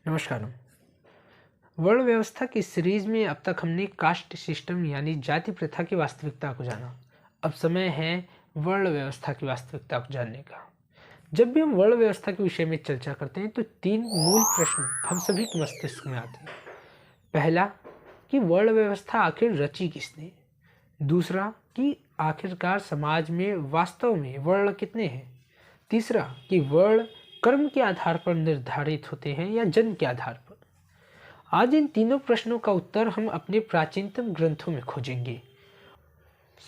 नमस्कार। वर्ण व्यवस्था की सीरीज में अब तक हमने कास्ट सिस्टम यानी जाति प्रथा की वास्तविकता को जाना। अब समय है वर्ण व्यवस्था की वास्तविकता को जानने का। जब भी हम वर्ण व्यवस्था के विषय में चर्चा करते हैं तो तीन मूल प्रश्न हम सभी के मस्तिष्क में आते हैं। पहला कि वर्ण व्यवस्था आखिर रची किसने। दूसरा कि आखिरकार समाज में वास्तव में वर्ण कितने हैं। तीसरा कि वर्ण कर्म के आधार पर निर्धारित होते हैं या जन्म के आधार पर। आज इन तीनों प्रश्नों का उत्तर हम अपने प्राचीनतम ग्रंथों में खोजेंगे।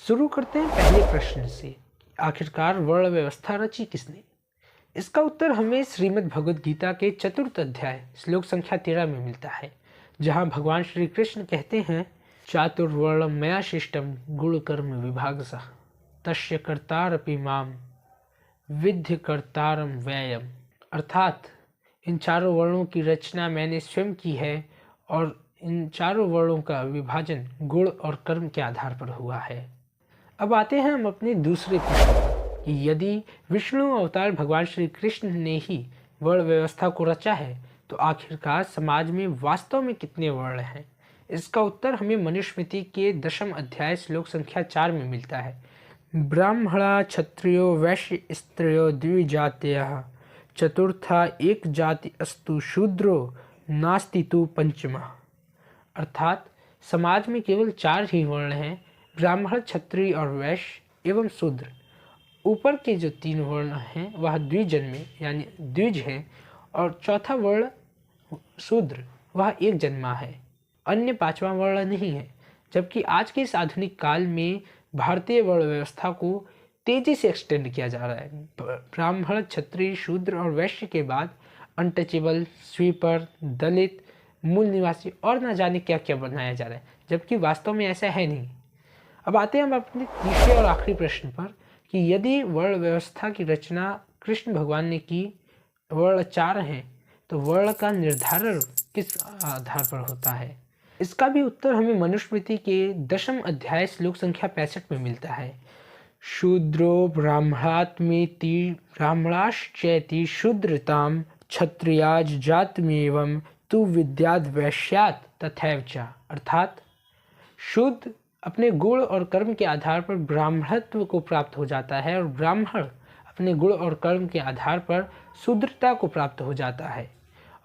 शुरू करते हैं पहले प्रश्न से, आखिरकार वर्ण व्यवस्था रची किसने। इसका उत्तर हमें श्रीमद् भगवद गीता के 4th अध्याय श्लोक संख्या 13 में मिलता है, जहां भगवान श्री कृष्ण कहते हैं, चातुर्वर्णम मया शिष्टम गुण कर्म विभागसः तस्य कर्तारपि माम विद्य कर्तारम व्ययम। अर्थात इन चारों वर्णों की रचना मैंने स्वयं की है और इन चारों वर्णों का विभाजन गुण और कर्म के आधार पर हुआ है। अब आते हैं हम अपने दूसरे प्रश्न पर कि यदि विष्णु अवतार भगवान श्री कृष्ण ने ही वर्ण व्यवस्था को रचा है तो आखिरकार समाज में वास्तव में कितने वर्ण हैं। इसका उत्तर हमें मनुस्मृति के 10th अध्याय श्लोक संख्या 4 में मिलता है। ब्राह्मणा क्षत्रियो वैश्य स्त्रियो द्विजातयः चतुर्था एक जाति अस्तु शूद्रो नास्ति तु पंचमा। अर्थात समाज में केवल 4 ही वर्ण हैं, ब्राह्मण, क्षत्रिय और वैश्य एवं शूद्र। ऊपर के जो 3 वर्ण हैं वह द्विजन्मे यानी द्विज हैं और चौथा वर्ण शूद्र वह एक जन्मा है, अन्य 5वां वर्ण नहीं है। जबकि आज के इस आधुनिक काल में भारतीय वर्ण व्यवस्था को तेजी से एक्सटेंड किया जा रहा है। ब्राह्मण, क्षत्रिय, शूद्र और वैश्य के बाद अनटचेबल, स्वीपर, दलित, मूल निवासी और न जाने क्या क्या बनाया जा रहा है, जबकि वास्तव में ऐसा है नहीं। अब आते हैं हम अपने तीसरे और आखिरी प्रश्न पर कि यदि वर्ण व्यवस्था की रचना कृष्ण भगवान ने की, वर्ण 4 हैं, तो वर्ण का निर्धारण किस आधार पर होता है। इसका भी उत्तर हमें मनुस्मृति के 10th अध्याय श्लोक संख्या 65 में मिलता है। शूद्रो ब्राह्मणात्मेति ब्राह्मणाश्चैति शूद्रताम क्षत्रियाज जातमेवं तु विद्याद् वैश्यात् तथैव च। अर्थात शूद्र अपने गुण और कर्म के आधार पर ब्राह्मणत्व को प्राप्त हो जाता है और ब्राह्मण अपने गुण और कर्म के आधार पर शूद्रता को प्राप्त हो जाता है,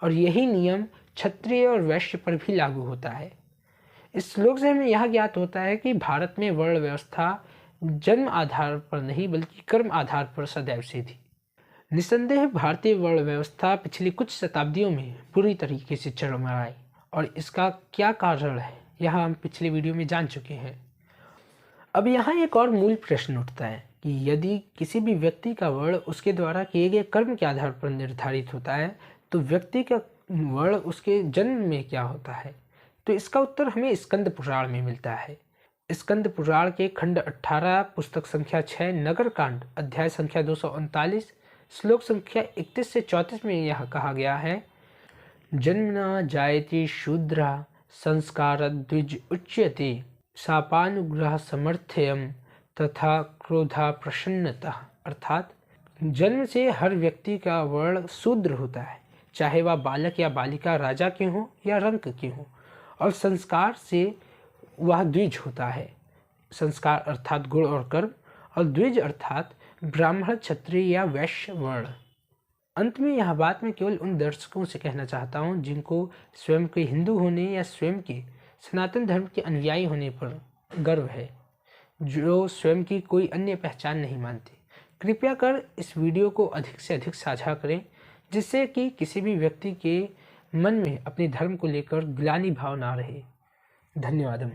और यही नियम क्षत्रिय और वैश्य पर भी लागू होता है। इस श्लोक से हमें यह ज्ञात होता है कि भारत में वर्ण व्यवस्था जन्म आधार पर नहीं बल्कि कर्म आधार पर सदैव से थी। निसंदेह भारतीय वर्ण व्यवस्था पिछली कुछ शताब्दियों में पूरी तरीके से चरमराई, और इसका क्या कारण है यह हम पिछले वीडियो में जान चुके हैं। अब यहाँ एक और मूल प्रश्न उठता है कि यदि किसी भी व्यक्ति का वर्ण उसके द्वारा किए गए कर्म के आधार पर निर्धारित होता है तो व्यक्ति का वर्ण उसके जन्म में क्या होता है। तो इसका उत्तर हमें स्कंद पुराण में मिलता है। स्कंद पुराण के खंड 18 पुस्तक संख्या 6 नगर कांड अध्याय संख्या 239 श्लोक संख्या 31 से 34 में यह कहा गया है, जन्मना जायते शूद्रा संस्कार द्विज उच्यते शापानुग्रह समर्थयम तथा क्रोधा प्रसन्नता। अर्थात जन्म से हर व्यक्ति का वर्ण शूद्र होता है, चाहे वह बालक या बालिका राजा के हों या रंक के हों, और संस्कार से वह द्विज होता है। संस्कार अर्थात गुण और कर्म, और द्विज अर्थात ब्राह्मण, क्षत्रिय या वैश्य वर्ण। अंत में यह बात मैं केवल उन दर्शकों से कहना चाहता हूँ जिनको स्वयं के हिंदू होने या स्वयं के सनातन धर्म के अनुयायी होने पर गर्व है, जो स्वयं की कोई अन्य पहचान नहीं मानते। कृपया कर इस वीडियो को अधिक से अधिक साझा करें, जिससे कि किसी भी व्यक्ति के मन में अपने धर्म को लेकर ग्लानि भाव ना रहे। धन्यवाद।